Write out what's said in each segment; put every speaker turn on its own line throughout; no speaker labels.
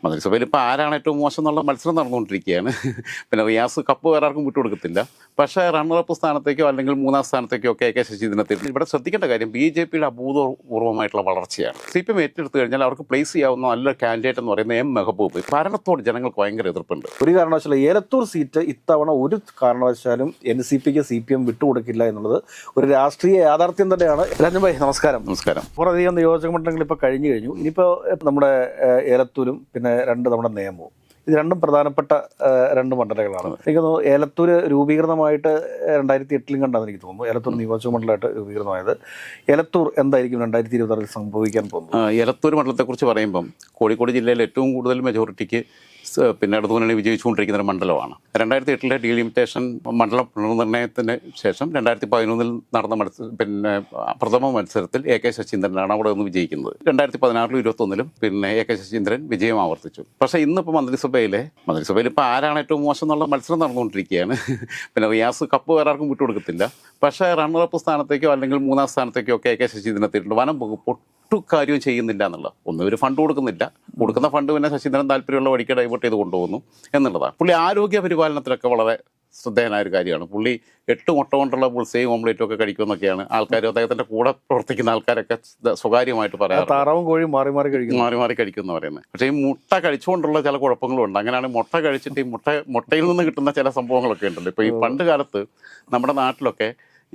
മന്ത്രിസഭയിൽ ഇപ്പോൾ ആരാണ് ഏറ്റവും മോശം എന്നുള്ള മത്സരം നടന്നുകൊണ്ടിരിക്കുകയാണ്. പിന്നെ റിയാസ് കപ്പ് വേറെ ആർക്കും വിട്ടുകൊടുക്കത്തില്ല. പക്ഷേ റണ്ണറപ്പ് സ്ഥാനത്തേക്കോ അല്ലെങ്കിൽ മൂന്നാം സ്ഥാനത്തേക്കോ ഒക്കെ കെ ശശീന്ദ്രനെ തരും. ഇവിടെ ശ്രദ്ധിക്കേണ്ട കാര്യം BJPയുടെ അഭൂതപൂർവ്വമായിട്ടുള്ള വളർച്ചയാണ്. CPM ഏറ്റെടുത്തു കഴിഞ്ഞാൽ അവർക്ക് പ്ലേസ് ചെയ്യാവുന്ന നല്ല കാൻഡിഡേറ്റ് എന്ന് പറയുന്നത് M മെഹബൂബ്. ഭരണത്തോട് ജനങ്ങൾക്ക് ഭയങ്കര എതിർപ്പുണ്ട്.
ഒരു കാരണവശാലും ഏലത്തൂർ സീറ്റ് ഇത്തവണ ഒരു കാരണവശാലും NCPക്ക് CPM വിട്ടുകൊടുക്കില്ല എന്നുള്ളത് ഒരു രാഷ്ട്രീയ യാഥാർത്ഥ്യം തന്നെയാണ്. രഞ്ജൻ ഭായ് നമസ്കാരം.
നമസ്കാരം.
കുറേയധികം നിയോജക മണ്ഡലങ്ങൾ ഇപ്പോൾ കഴിഞ്ഞു. ഇനിയിപ്പോൾ നമ്മുടെ ഏലത്തൂരും പിന്നെ നമ്മുടെ നിയമവും, ഇത് രണ്ടും പ്രധാനപ്പെട്ട രണ്ട് മണ്ഡലങ്ങളാണ്. എനിക്ക് തോന്നുന്നു ഏലത്തൂർ രൂപീകൃതമായിട്ട് 2008 കണ്ടാന്ന് എനിക്ക് തോന്നുന്നു. ഏലത്തൂർ നിയോജക മണ്ഡലമായിട്ട് രൂപീകൃതമായത്. ഏലത്തൂർ എന്തായിരിക്കും 2026 സംഭവിക്കാൻ പോകുന്നത്?
ഏലത്തൂർ മണ്ഡലത്തെക്കുറിച്ച് പറയുമ്പം കോഴിക്കോട് ജില്ലയിൽ ഏറ്റവും കൂടുതൽ മെജോറിറ്റിക്ക് പിന്നെ ഇടതുമുന്നണി വിജയിച്ചുകൊണ്ടിരിക്കുന്ന ഒരു മണ്ഡലമാണ്. 2008 ഡീലിമിറ്റേഷൻ മണ്ഡലം പുനർനിർണ്ണയത്തിന് ശേഷം 2011 നടന്ന പിന്നെ പ്രഥമ മത്സരത്തിൽ AK ശശീന്ദ്രനാണ് അവിടെ നിന്ന് വിജയിക്കുന്നത്. 2016 21 പിന്നെ AK ശശീന്ദ്രൻ വിജയം ആവർത്തിച്ചു. പക്ഷേ ഇന്നിപ്പോൾ മന്ത്രിസഭയിൽ ഇപ്പോൾ ആരാണ് ഏറ്റവും മോശം എന്നുള്ള മത്സരം നടന്നുകൊണ്ടിരിക്കുകയാണ്. പിന്നെ റിയാസ് കപ്പ് വേറെ ആർക്കും വിട്ടുകൊടുക്കത്തില്ല. പക്ഷേ റണ്ണറപ്പ് സ്ഥാനത്തേക്കോ അല്ലെങ്കിൽ മൂന്നാം സ്ഥാനത്തേക്കോ ഒക്കെ AK ശശീന്ദ്രനെ എത്തിയിട്ടുണ്ട്. വനം വകുപ്പ് കാര്യവും ചെയ്യുന്നില്ല എന്നുള്ള ഒന്നും ഒരു ഫണ്ട് കൊടുക്കുന്നില്ല. കൊടുക്കുന്ന ഫണ്ട് പിന്നെ ശശീന്ദ്രൻ താല്പര്യമുള്ള വഴിക്ക് ഡൈവേർട്ട് ചെയ്ത് കൊണ്ടുപോകുന്നു എന്നുള്ളതാണ്. പുള്ളി ആരോഗ്യ പരിപാലനത്തിലൊക്കെ വളരെ ശ്രദ്ധേയനായ ഒരു കാര്യമാണ്. പുള്ളി 8 മുട്ട കൊണ്ടുള്ള ബുൾസയും ഓംലേറ്റും ഒക്കെ കഴിക്കുമെന്നൊക്കെയാണ് ആൾക്കാർ, അദ്ദേഹത്തിൻ്റെ കൂടെ പ്രവർത്തിക്കുന്ന ആൾക്കാരൊക്കെ സ്വകാര്യമായിട്ട് പറയാറ്.
താറാവും കോഴിയും മാറി മാറി
കഴിക്കും എന്ന് പറയുന്നത്. പക്ഷേ ഈ മുട്ട കഴിച്ചുകൊണ്ടുള്ള ചില കുഴപ്പങ്ങളുണ്ട്. അങ്ങനെയാണ് മുട്ട കഴിച്ചിട്ട് ഈ മുട്ടയിൽ നിന്ന് കിട്ടുന്ന ചില സംഭവങ്ങളൊക്കെ ഉണ്ടല്ലോ. ഇപ്പോൾ ഈ പണ്ട് കാലത്ത് നമ്മുടെ നാട്ടിലൊക്കെ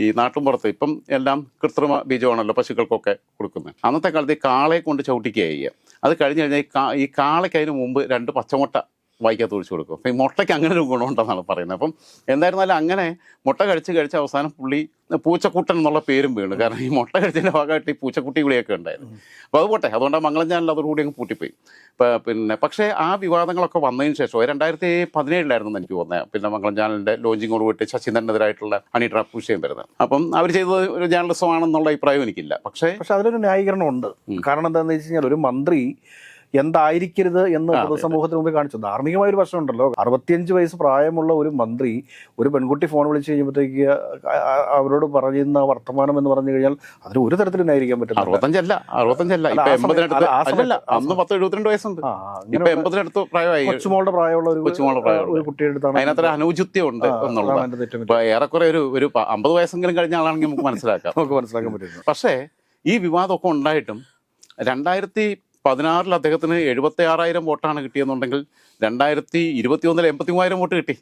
ഈ നാട്ടുമ്പുറത്ത് ഇപ്പം എല്ലാം കൃത്രിമ ബീജമാണല്ലോ പശുക്കൾക്കൊക്കെ കൊടുക്കുന്നത്. അന്നത്തെ കാലത്ത് ഈ കാളയെ കൊണ്ട് ചവിട്ടിക്കുക ചെയ്യുക. അത് കഴിഞ്ഞ് കഴിഞ്ഞാൽ ഈ കാളയ്ക്ക് അതിന് മുമ്പ് 2 പച്ചമുട്ട വായിക്കകത്ത് ഒഴിച്ചു കൊടുക്കും. അപ്പം ഈ മുട്ടയ്ക്ക് അങ്ങനെ ഒരു ഗുണമുണ്ടെന്നാണ് പറയുന്നത്. അപ്പം എന്തായിരുന്നാലും അങ്ങനെ മുട്ട കഴിച്ച് അവസാനം പുള്ളി പൂച്ചക്കുട്ടൻ എന്നുള്ള പേരും വീണു. കാരണം ഈ മുട്ട കഴിച്ചതിൻ്റെ ഭാഗമായിട്ട് ഈ പൂച്ചക്കുട്ടി വിളിയൊക്കെ ഉണ്ടായിരുന്നു. അപ്പോൾ അത് പോട്ടെ, അതുകൊണ്ട് മംഗളം ചാനൽ അതോടുകൂടി അങ്ങ് പൂട്ടിപ്പോയി. പിന്നെ പക്ഷേ ആ വിവാദങ്ങളൊക്കെ വന്നതിന് ശേഷം 2017 എനിക്ക് തോന്നുന്നത് പിന്നെ മംഗളം ചാനലിൻ്റെ ലോഞ്ചിങ്ങോട് കൂടി ശശീന്ദ്രനെതിരായിട്ടുള്ള ഹണി ട്രാപ്പ് വിഷയം വരുന്നത്. അപ്പം അവർ ചെയ്തത് ഒരു ജേർണലിസം ആണെന്നുള്ള അഭിപ്രായം എനിക്കില്ല. പക്ഷേ
അതിലൊരു ന്യായീകരണം ഉണ്ട്. കാരണം എന്താണെന്ന് വെച്ച് കഴിഞ്ഞാൽ ഒരു മന്ത്രി എന്തായിരിക്കരുത് എന്ന് പൊതുസമൂഹത്തിന് മുമ്പ് കാണിച്ചു. ധാർമ്മികമായ ഒരു പ്രശ്നമുണ്ടല്ലോ. 65 വയസ്സ് പ്രായമുള്ള ഒരു മന്ത്രി ഒരു പെൺകുട്ടി ഫോൺ വിളിച്ച് കഴിയുമ്പോഴത്തേക്ക് അവരോട് പറയുന്ന വർത്തമാനം എന്ന് പറഞ്ഞു കഴിഞ്ഞാൽ അതിന് ഒരു തരത്തിലും ന്യായീകരിക്കാൻ പറ്റില്ല.
65 അന്ന് 10-72 വയസ്സുണ്ട്.
കൊച്ചുമോളുടെ പ്രായമുള്ള ഒരു കുട്ടിയുടെ അടുത്താണ്
അതിനകത്ത് അനുചിത്യം ഉണ്ട് എന്നുള്ളത്. ഏറെക്കുറെ ഒരു 50 വയസ്സെങ്കിലും കഴിഞ്ഞ ആളാണെങ്കിൽ നമുക്ക് മനസ്സിലാക്കാൻ പറ്റും. പക്ഷേ ഈ വിവാദമൊക്കെ ഉണ്ടായിട്ടും 2016 അദ്ദേഹത്തിന് 76,000 വോട്ടാണ് കിട്ടിയെന്നുണ്ടെങ്കിൽ 2021 83,000 വോട്ട് കിട്ടി.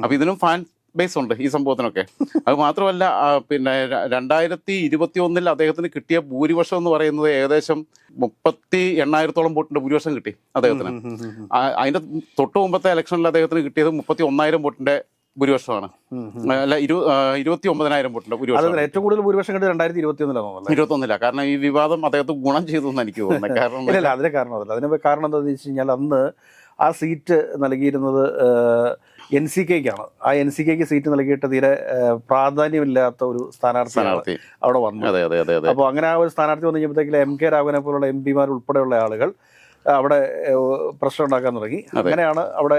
അപ്പം ഇതിനും ഫാൻ ബേസ് ഉണ്ട് ഈ സംഭവത്തിനൊക്കെ. അത് മാത്രമല്ല പിന്നെ 2021 അദ്ദേഹത്തിന് കിട്ടിയ ഭൂരിപക്ഷം എന്ന് പറയുന്നത് ഏകദേശം 38,000 വോട്ടിന്റെ ഭൂരിപക്ഷം കിട്ടി അദ്ദേഹത്തിന്. അതിന്റെ തൊട്ട് മുമ്പത്തെ ഇലക്ഷനിൽ അദ്ദേഹത്തിന് കിട്ടിയത് 31,000 വോട്ടിന്റെ ഭൂരിപക്ഷമാണ്. അല്ല 29,000 വോട്ടിന്റെ ഭൂരിപക്ഷം.
ഏറ്റവും കൂടുതൽ ഭൂരിപക്ഷം കിട്ടിയത് 2021
കാരണം ഈ വിവാദം അദ്ദേഹത്തെ ഗുണം ചെയ്തു എന്ന് എനിക്ക് തോന്നുന്നത്. കാരണം
അതിന് കാരണമല്ല. അതിന് കാരണം എന്താണെന്ന് വെച്ച് കഴിഞ്ഞാൽ അന്ന് ആ സീറ്റ് നൽകിയിരുന്നത് NCKക്കാണ്. ആ NCKക്ക് സീറ്റ് നൽകിയിട്ട് തീരെ പ്രാധാന്യമില്ലാത്ത ഒരു സ്ഥാനാർത്ഥി അവിടെ വന്നു. അപ്പോൾ അങ്ങനെ ആ ഒരു സ്ഥാനാർത്ഥി വന്നു കഴിഞ്ഞപ്പോഴത്തേക്ക് MK രാഘവനെ പോലുള്ള MP ഉൾപ്പെടെയുള്ള ആളുകൾ അവിടെ പ്രശ്നം ഉണ്ടാക്കാൻ തുടങ്ങി. അങ്ങനെയാണ് അവിടെ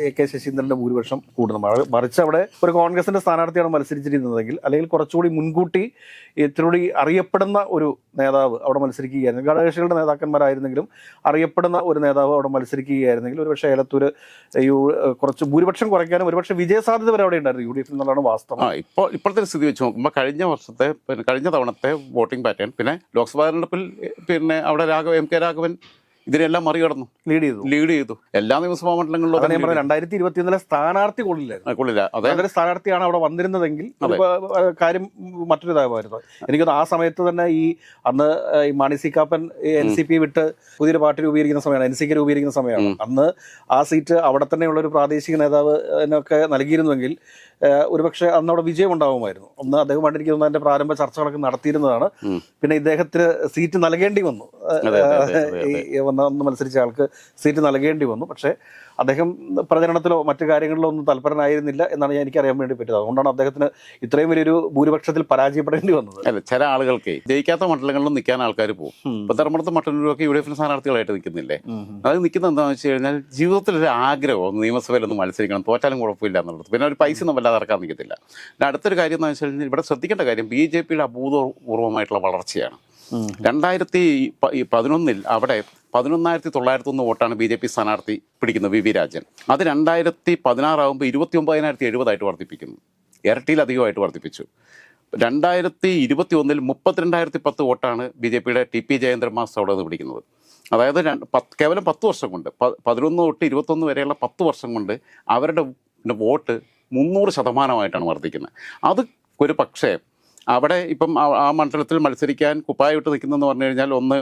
AK ശശീന്ദ്രന്റെ ഭൂരിപക്ഷം കൂടുന്നത്. മറിച്ച് അവിടെ ഒരു കോൺഗ്രസിന്റെ സ്ഥാനാർത്ഥിയാണ് മത്സരിച്ചിരുന്നതെങ്കിൽ, അല്ലെങ്കിൽ കുറച്ചുകൂടി മുൻകൂട്ടി ഇത്തിരി അറിയപ്പെടുന്ന ഒരു നേതാവ് അവിടെ മത്സരിക്കുകയായിരുന്നു, ഘടകകക്ഷികളുടെ നേതാക്കന്മാരായിരുന്നെങ്കിലും അറിയപ്പെടുന്ന ഒരു നേതാവ് അവിടെ മത്സരിക്കുകയായിരുന്നെങ്കിൽ ഒരുപക്ഷെ ഏലത്തൂർ കുറച്ച് ഭൂരിപക്ഷം കുറയ്ക്കാനും ഒരുപക്ഷെ വിജയസാധ്യത വരെ അവിടെ ഉണ്ടായിരുന്നു UDF എന്നുള്ളതാണ് വാസ്തവം.
ഇപ്പോഴത്തെ സ്ഥിതി വെച്ച് നോക്കുമ്പോൾ കഴിഞ്ഞ തവണത്തെ വോട്ടിംഗ് പാറ്റേൺ, പിന്നെ ലോക്സഭാ തെരഞ്ഞെടുപ്പിൽ പിന്നെ അവിടെ MK രാഘവൻ ഇതിനെല്ലാം മറികടന്നു, ലീഡ് ചെയ്തു എല്ലാ നിയമസഭാ മണ്ഡലങ്ങളിലും.
2021 സ്ഥാനാർത്ഥി കൊള്ളില്ല. അതായത് സ്ഥാനാർത്ഥിയാണ് അവിടെ വന്നിരുന്നതെങ്കിൽ കാര്യം മറ്റൊരു ഇതായിരുന്നു. എനിക്കൊന്ന് ആ സമയത്ത് തന്നെ അന്ന് ഈ മാണി സി കാപ്പൻ NCP വിട്ട് പുതിയൊരു പാർട്ടി രൂപീകരിക്കുന്ന സമയമാണ്, NCK രൂപീകരിക്കുന്ന സമയമാണ്. അന്ന് ആ സീറ്റ് അവിടെ തന്നെയുള്ള ഒരു പ്രാദേശിക നേതാവ് എന്നൊക്കെ നൽകിയിരുന്നുവെങ്കിൽ ഒരുപക്ഷെ അന്ന് അവിടെ വിജയം ഉണ്ടാകുമായിരുന്നു. ഒന്ന് അദ്ദേഹം കണ്ടിരിക്കുന്ന അതിന്റെ പ്രാരംഭ ചർച്ചകളൊക്കെ നടത്തിയിരുന്നതാണ്. പിന്നെ ഇദ്ദേഹത്തിന് സീറ്റ് നൽകേണ്ടി വന്നു, അന്ന് മത്സരിച്ച ആൾക്ക് സീറ്റ് നൽകേണ്ടി വന്നു. പക്ഷേ അദ്ദേഹം പ്രചരണത്തിലോ മറ്റു കാര്യങ്ങളിലോ ഒന്നും തൽപരനായിരുന്നില്ല എന്നാണ് എനിക്കറിയാൻ വേണ്ടി പറ്റിയത്. അതുകൊണ്ടാണ് അദ്ദേഹത്തിന് ഇത്രയും വലിയൊരു ഭൂരിപക്ഷത്തിൽ പരാജയപ്പെടേണ്ടി വന്നത്.
അല്ല, ചില ആളുകൾക്ക് ജയിക്കാത്ത മണ്ഡലങ്ങളിലും നിൽക്കാൻ ആൾക്കാർ പോകും. ഇപ്പൊ ധർമ്മടത്ത് മട്ടന്നൂരൊക്കെ UDF സ്ഥാനാർത്ഥികളായിട്ട് നിൽക്കുന്നില്ലേ? അത് നിൽക്കുന്നത് എന്താണെന്ന് വെച്ച് കഴിഞ്ഞാൽ ജീവിതത്തിലൊരു ആഗ്രഹം നിയമസഭയിലൊന്ന് മത്സരിക്കണം, തോറ്റാലും കുഴപ്പമില്ല എന്നുള്ളത്. പിന്നെ ഒരു പൈസ ഒന്നും വല്ലാതെ ഇറക്കാൻ നിൽക്കത്തില്ല. പിന്നെ അടുത്തൊരു കാര്യം എന്ന് വെച്ച് കഴിഞ്ഞാൽ ഇവിടെ ശ്രദ്ധിക്കേണ്ട കാര്യം BJPയുടെ അഭൂതപൂർവ്വമായിട്ടുള്ള വളർച്ചയാണ്. 2011 അവിടെ 11,901 വോട്ടാണ് BJP സ്ഥാനാർത്ഥി പിടിക്കുന്നത് വി രാജൻ. അത് 2016 ആകുമ്പോൾ 29,070 വർദ്ധിപ്പിക്കുന്നു. ഇരട്ടിയിലധികമായിട്ട് വർദ്ധിപ്പിച്ചു. 2021 32,010 വോട്ടാണ് BJPയുടെ TP ജയേന്ദ്രൻ മാസ്റ്റർ അവിടെ നിന്ന് പിടിക്കുന്നത്. അതായത് കേവലം 10 വർഷം കൊണ്ട് 11 തൊട്ട് 21 വരെയുള്ള 10 വർഷം കൊണ്ട് അവരുടെ വോട്ട് 300% വർദ്ധിക്കുന്നത്. അത് ഒരു പക്ഷേ അവിടെ ഇപ്പം ആ മണ്ഡലത്തിൽ മത്സരിക്കാൻ കുപ്പായിട്ട് നിൽക്കുന്നതെന്ന് പറഞ്ഞു കഴിഞ്ഞാൽ ഒന്ന്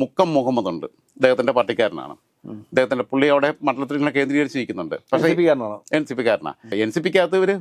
മുക്കം മുഹമ്മദ് ഉണ്ട്, അദ്ദേഹത്തിൻ്റെ പാർട്ടിക്കാരനാണ്. അദ്ദേഹത്തിന്റെ പുള്ളി അവിടെ മണ്ഡലത്തിൽ ഇങ്ങനെ കേന്ദ്രീകരിച്ചിരിക്കുന്നുണ്ട്. പക്ഷേ NCP കാരനാണ്. NCPക്കകത്ത് ഇവര്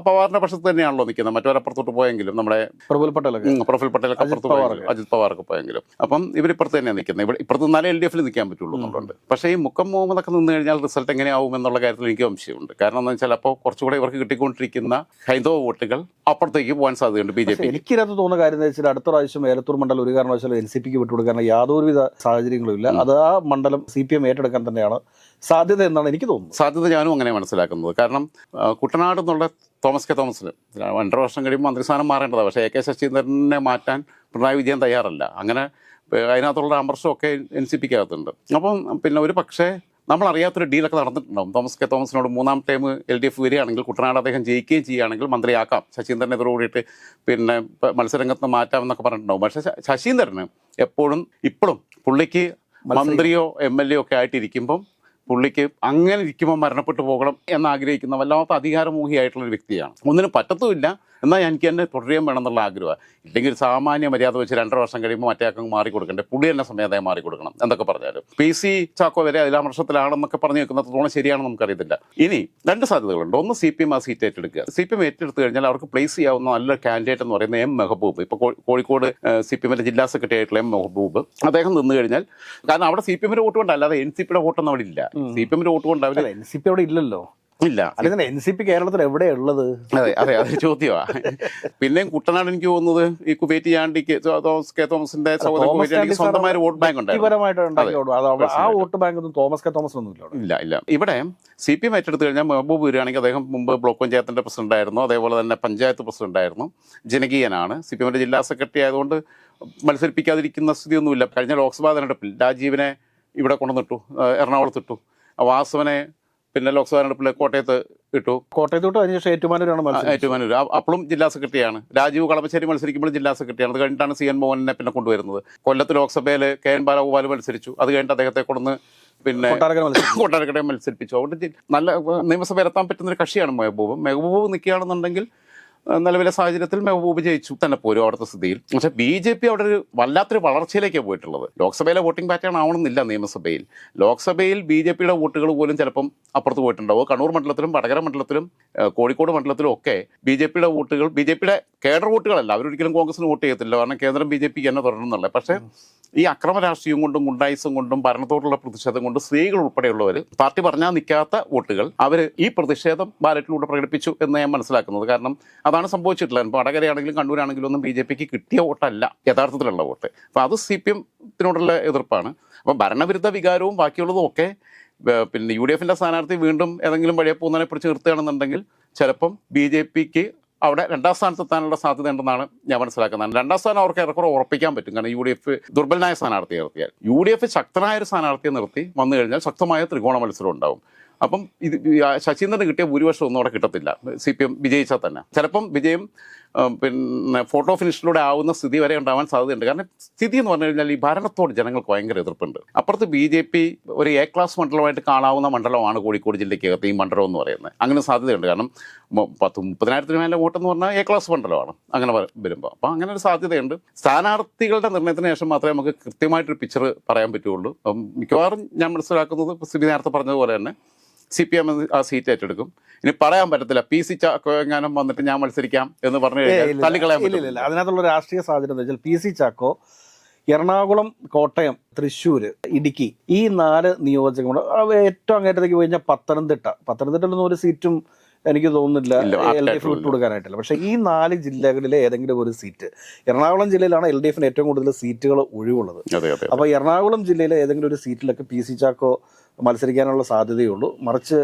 പവാറിന്റെ പക്ഷത്ത് തന്നെയാണല്ലോ നിൽക്കുന്നത്. മറ്റൊരപ്പുറത്തോട്ട് പോയെങ്കിലും നമ്മുടെ പ്രഫുൽ പട്ടേലൊക്കെ അപ്പുറത്ത് പോയെങ്കിലും അജിത് പവാറൊക്കെ പോയെങ്കിലും അപ്പം ഇവരിപ്പുറത്ത് തന്നെയാണ് നിൽക്കുന്നത്. ഇവിടെ ഇപ്പുറത്ത് നിന്നാലേ LDF നിൽക്കാൻ പറ്റുള്ളൂ എന്നുള്ളത്. പക്ഷേ ഈ മുക്കം മുഹമ്മദ് ഒക്കെ നിന്ന് കഴിഞ്ഞാൽ റിസൾട്ട് എങ്ങനെയാവും എന്നുള്ള കാര്യത്തിൽ എനിക്ക് സംശയമുണ്ട്. കാരണം എന്താ വെച്ചാൽ അപ്പോൾ കുറച്ചുകൂടെ ഇവർക്ക് കിട്ടിക്കൊണ്ടിരിക്കുന്ന ഹൈന്ദവ വോട്ടുകൾ അപ്പുറത്തേക്ക് പോകാൻ സാധ്യതയുണ്ട് BJP.
എനിക്കിതിനകത്ത് തോന്നുന്ന കാര്യം എന്താ വെച്ചാൽ അടുത്ത പ്രാവശ്യം ഏലത്തൂർ മണ്ഡലം ഒരു കാരണവശാലും NCPക്ക് വിട്ടുകൊടുക്കാൻ യാതൊരുവിധ സാഹചര്യങ്ങളും ഇല്ല. അത് ആ മണ്ഡലം CPM ഏറ്റെടുക്കാൻ തന്നെയാണ് സാധ്യത എന്നാണ് എനിക്ക് തോന്നുന്നത്.
സാധ്യത ഞാനും അങ്ങനെ മനസ്സിലാക്കുന്നത്. കാരണം കുട്ടനാട് എന്നുള്ള തോമസ് കെ തോമസിന് 2 വർഷം കഴിയുമ്പോൾ മന്ത്രിസ്ഥാനം മാറേണ്ടതാണ്. പക്ഷേ AK ശശീന്ദ്രനെ മാറ്റാൻ പിണറായി വിജയൻ തയ്യാറല്ല. അങ്ങനെ അതിനകത്തുള്ള അമർഷമൊക്കെ NCPക്കകത്തുണ്ട്. അപ്പം പിന്നെ ഒരു പക്ഷേ നമ്മളറിയാത്തൊരു ഡീലൊക്കെ നടന്നിട്ടുണ്ടാവും. തോമസ് കെ തോമസിനോട് 3ാം ടൈം LDF വരികയാണെങ്കിൽ കുട്ടനാട് അദ്ദേഹം ജയിക്കുകയും ചെയ്യുകയാണെങ്കിൽ മന്ത്രിയാക്കാം, ശശീന്ദ്രനെ എതിരോടിയിട്ട് പിന്നെ മത്സരരംഗത്ത് മാറ്റാമെന്നൊക്കെ പറഞ്ഞിട്ടുണ്ടാവും. പക്ഷേ ശശീന്ദ്രന് ഇപ്പോഴും പുള്ളിക്ക് മന്ത്രിയോ MLA ഒക്കെ ആയിട്ടിരിക്കുമ്പം പുള്ളിക്ക് അങ്ങനെ ഇരിക്കുമ്പോൾ മരണപ്പെട്ടു പോകണം എന്നാഗ്രഹിക്കുന്ന വല്ലാത്ത അധികാരമോഹിയായിട്ടുള്ളൊരു വ്യക്തിയാണ്. ഒന്നിനും പറ്റത്തുമില്ല, എന്നാൽ എനിക്ക് തന്നെ തുടരുകയും വേണമെന്നുള്ള ആഗ്രഹമാണ്. ഇല്ലെങ്കിൽ സാമാന്യ മര്യാദ വെച്ച് 2 വർഷം കഴിയുമ്പോൾ മറ്റേ അക്കം മാറിക്കൊടുക്കണ്ടേ, പുള്ളി തന്നെ സമയത്തായി മാറിക്കൊടുക്കണം എന്തൊക്കെ പറഞ്ഞാലും. PC ചാക്കോ വരെ അതിലാമർഷത്തിലാണെന്നൊക്കെ പറഞ്ഞു വെക്കുന്നതോളം ശരിയാണെന്ന് നമുക്കറിയത്തില്ല. ഇനി 2 സാധ്യതകളുണ്ട്. ഒന്ന് CPM ആ സീറ്റ് ഏറ്റെടുക്കുക. CPM ഏറ്റെടുത്ത് കഴിഞ്ഞാൽ അവർക്ക് പ്ലേസ് ചെയ്യാവുന്ന നല്ലൊരു കാൻഡിഡേറ്റ് എന്ന് പറയുന്നത് M മെഹബൂബ്. ഇപ്പോൾ കോഴിക്കോട് CPMന്റെ ജില്ലാ സെക്രട്ടറി ആയിട്ടുള്ള M മെഹബൂബ് അദ്ദേഹം നിന്ന് കഴിഞ്ഞാൽ, കാരണം അവിടെ CPMന്റെ വോട്ട് കൊണ്ട് അല്ലാതെ NCPയുടെ വോട്ടൊന്നും അവിടെ ഇല്ല. CPMന്റെ വോട്ട് കൊണ്ട് അവർ
NCP അവിടെ ഇല്ലല്ലോ.
ഇല്ല.
അല്ലെങ്കിൽ NCP കേരളത്തിൽ എവിടെയുള്ളത്?
അതെ അതൊരു ചോദ്യമാണ്. പിന്നെയും കുട്ടനാട് എനിക്ക് തോന്നുന്നത് ഈ കുവൈറ്റ് ചാണ്ടിക്ക് തോമസ് കെ തോമസിന്റെ സ്വന്തമായ വോട്ട് ബാങ്ക് ഉണ്ടായിരുന്നു.
ആ വോട്ട് ബാങ്ക് ഒന്നും തോമസ് കെ തോമസ് ഒന്നും
ഇല്ല. ഇവിടെ CPM ഏറ്റെടുത്ത് കഴിഞ്ഞാൽ മെഹബൂബ് വരികയാണെങ്കിൽ അദ്ദേഹം മുമ്പ് ബ്ലോക്ക് പഞ്ചായത്തിന്റെ പ്രസിഡന്റ് ആയിരുന്നു, അതേപോലെ തന്നെ പഞ്ചായത്ത് പ്രസിഡന്റ് ആയിരുന്നു, ജനകീയനാണ്. CPMന്റെ ജില്ലാ സെക്രട്ടറി ആയതുകൊണ്ട് മത്സരിപ്പിക്കാതിരിക്കുന്ന സ്ഥിതിയൊന്നുമില്ല. കഴിഞ്ഞ ലോക്സഭാ തെരഞ്ഞെടുപ്പിൽ രാജീവിനെ ഇവിടെ കൊണ്ടുവന്നിട്ടു, എറണാകുളത്തിട്ടു, വാസവനെ പിന്നെ ലോക്സഭാ തെരഞ്ഞെടുപ്പിൽ കോട്ടയത്ത് അതിനുശേഷം ഏറ്റുമാനൂർ അപ്പോഴും ജില്ലാ സെക്രട്ടറിയാണ്. രാജീവ് കളമശ്ശേരി മത്സരിക്കുമ്പോൾ ജില്ലാ സെക്രട്ടറിയാണ്. അത് കഴിഞ്ഞിട്ടാണ് CN മോഹനെ പിന്നെ കൊണ്ടുവരുന്നത്. കൊല്ലത്ത് ലോക്സഭയിൽ KN ബാലഗോപാൽ മത്സരിച്ചു. അത് കഴിഞ്ഞിട്ട് അദ്ദേഹത്തെ കൊണ്ടുവന്ന് പിന്നെ കൊട്ടാരക്കരയെ മത്സരിപ്പിച്ചു. അതുകൊണ്ട് നല്ല നിയമസഭ എത്താൻ പറ്റുന്നൊരു കക്ഷിയാണ് മെഹബൂബ് നിൽക്കുകയാണെന്നുണ്ടെങ്കിൽ നിലവിലെ സാഹചര്യത്തിൽ മെഹബൂബ് ജയിച്ചു തന്നെ പോരും അവിടുത്തെ സ്ഥിതിയിൽ. പക്ഷേ BJP അവിടെ ഒരു വല്ലാത്തൊരു വളർച്ചയിലേക്കാണ് പോയിട്ടുള്ളത്. ലോക്സഭയിലെ വോട്ടിംഗ് പാറ്റേൺ ആവണമെന്നില്ല നിയമസഭയിൽ. ലോക്സഭയിൽ BJPയുടെ വോട്ടുകൾ പോലും ചിലപ്പം അപ്പുറത്ത് പോയിട്ടുണ്ടാവും. കണ്ണൂർ മണ്ഡലത്തിലും വടകര മണ്ഡലത്തിലും കോഴിക്കോട് മണ്ഡലത്തിലും ഒക്കെ BJPയുടെ വോട്ടുകൾ, BJPയുടെ കേഡർ വോട്ടുകളല്ല, അവരൊരിക്കലും കോൺഗ്രസിന് വോട്ട് ചെയ്യത്തില്ല. കാരണം കേന്ദ്രം BJPക്ക് തന്നെ തുടരുന്നുള്ളത്. പക്ഷേ ഈ അക്രമ രാഷ്ട്രീയം കൊണ്ടും ഗുണ്ടായിസം കൊണ്ടും ഭരണത്തോടുള്ള പ്രതിഷേധം കൊണ്ടും സ്ത്രീകൾ ഉൾപ്പെടെയുള്ളവർ പാർട്ടി പറഞ്ഞാൽ നിൽക്കാത്ത വോട്ടുകൾ അവർ ഈ പ്രതിഷേധം ബാലറ്റിലൂടെ പ്രകടിപ്പിച്ചു എന്ന് ഞാൻ മനസ്സിലാക്കുന്നത്. കാരണം അതാണ് സംഭവിച്ചിട്ടുള്ളത്. ഇപ്പോൾ വടകരയാണെങ്കിലും കണ്ണൂരാണെങ്കിലും ഒന്നും BJPക്ക് കിട്ടിയ വോട്ടല്ല യഥാർത്ഥത്തിലുള്ള വോട്ട്. അപ്പോൾ അത് CPMത്തിനോടുള്ള എതിർപ്പാണ്. അപ്പോൾ ഭരണവിരുദ്ധ വികാരവും ബാക്കിയുള്ളതും ഒക്കെ പിന്നെ UDFന്റെ സ്ഥാനാർത്ഥി വീണ്ടും ഏതെങ്കിലും വഴിയെ പോകുന്നതിനെ പിടിച്ച് നിർത്തുകയാണെന്നുണ്ടെങ്കിൽ ചിലപ്പം BJPക്ക് അവിടെ 2ാം സ്ഥാനത്തെത്താനുള്ള സാധ്യത ഉണ്ടെന്നാണ് ഞാൻ മനസ്സിലാക്കുന്നത്. 2ാം സ്ഥാനം അവർക്ക് ഏറെക്കുറെ ഉറപ്പിക്കാൻ പറ്റും. കാരണം UDF ദുർബലനായ സ്ഥാനാർത്ഥിയെ നിർത്തിയാൽ, UDF ശക്തനായ ഒരു സ്ഥാനാർത്ഥിയെ നിർത്തി വന്നു കഴിഞ്ഞാൽ ശക്തമായ ത്രികോണ മത്സരം ഉണ്ടാവും. അപ്പം ഇത് ശശീന്ദ്രന് കിട്ടിയ ഭൂരിപക്ഷം ഒന്നും അവിടെ കിട്ടത്തില്ല. CPM വിജയിച്ചാൽ തന്നെ ചിലപ്പം വിജയം പിന്നെ ഫോട്ടോ ഫിനിഷിലൂടെ ആവുന്ന സ്ഥിതി വരെ ഉണ്ടാവാൻ സാധ്യതയുണ്ട്. കാരണം സ്ഥിതി എന്ന് പറഞ്ഞു കഴിഞ്ഞാൽ ഈ ഭരണത്തോട് ജനങ്ങൾക്ക് ഭയങ്കര എതിർപ്പുണ്ട്. അപ്പുറത്ത് BJP ഒരു A ക്ലാസ് മണ്ഡലമായിട്ട് കാണാവുന്ന മണ്ഡലമാണ് കോഴിക്കോട് ജില്ലയ്ക്കകത്ത് ഈ മണ്ഡലം എന്ന് പറയുന്നത്. അങ്ങനെ സാധ്യതയുണ്ട്. കാരണം 30,000 മേലെ വോട്ടെന്ന് പറഞ്ഞാൽ A ക്ലാസ് മണ്ഡലമാണ് അങ്ങനെ വരുമ്പോൾ. അപ്പോൾ അങ്ങനെ ഒരു സാധ്യതയുണ്ട്. സ്ഥാനാർത്ഥികളുടെ നിർണ്ണയത്തിന് ശേഷം മാത്രമേ നമുക്ക് കൃത്യമായിട്ടൊരു പിക്ചർ പറയാൻ പറ്റുള്ളൂ. മിക്കവാറും ഞാൻ മനസ്സിലാക്കുന്നത് സിബി നേരത്തെ പറഞ്ഞതുപോലെ തന്നെ CPM ആ സീറ്റ് ഏറ്റെടുക്കും. ഇനി പറയാൻ പറ്റത്തില്ല PC ചാക്കോ എങ്ങാനും വന്നിട്ട് ഞാൻ മത്സരിക്കാം എന്ന് പറഞ്ഞു കഴിഞ്ഞാൽ തള്ളിക്കളയാൻ പറ്റില്ല.
അതിനകത്തുള്ള രാഷ്ട്രീയ സാഹചര്യം എന്താ വെച്ചാൽ PC ചാക്കോ എറണാകുളം, കോട്ടയം, തൃശ്ശൂർ, ഇടുക്കി ഈ 4 നിയോജകങ്ങൾ ഏറ്റവും അങ്ങേറ്റത്തേക്ക് പോയി കഴിഞ്ഞാൽ പത്തനംതിട്ടയിലൊന്നും ഒരു സീറ്റും എനിക്ക് തോന്നുന്നില്ല LDF വിട്ടു കൊടുക്കാനായിട്ടില്ല. പക്ഷേ ഈ 4 ജില്ലകളിലെ ഏതെങ്കിലും ഒരു സീറ്റ്, എറണാകുളം ജില്ലയിലാണ് LDFന് ഏറ്റവും കൂടുതൽ സീറ്റുകൾ ഒഴിവുള്ളത്. അപ്പോൾ എറണാകുളം ജില്ലയിലെ ഏതെങ്കിലും ഒരു സീറ്റിലൊക്കെ PC ചാക്കോ മത്സരിക്കാനുള്ള സാധ്യതയുള്ളൂ. മറിച്ച്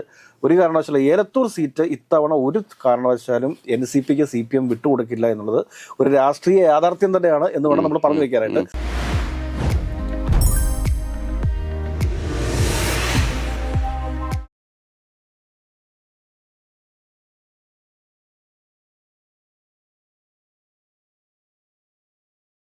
ഒരു കാരണവശാലും ഏലത്തൂർ സീറ്റ് ഇത്തവണ ഒരു കാരണവശാലും NCPക്ക് CPM വിട്ടുകൊടുക്കില്ല എന്നുള്ളത് ഒരു രാഷ്ട്രീയ യാഥാർത്ഥ്യം തന്നെയാണ് എന്ന് വേണം നമ്മൾ പറഞ്ഞു വയ്ക്കാനായിട്ട്.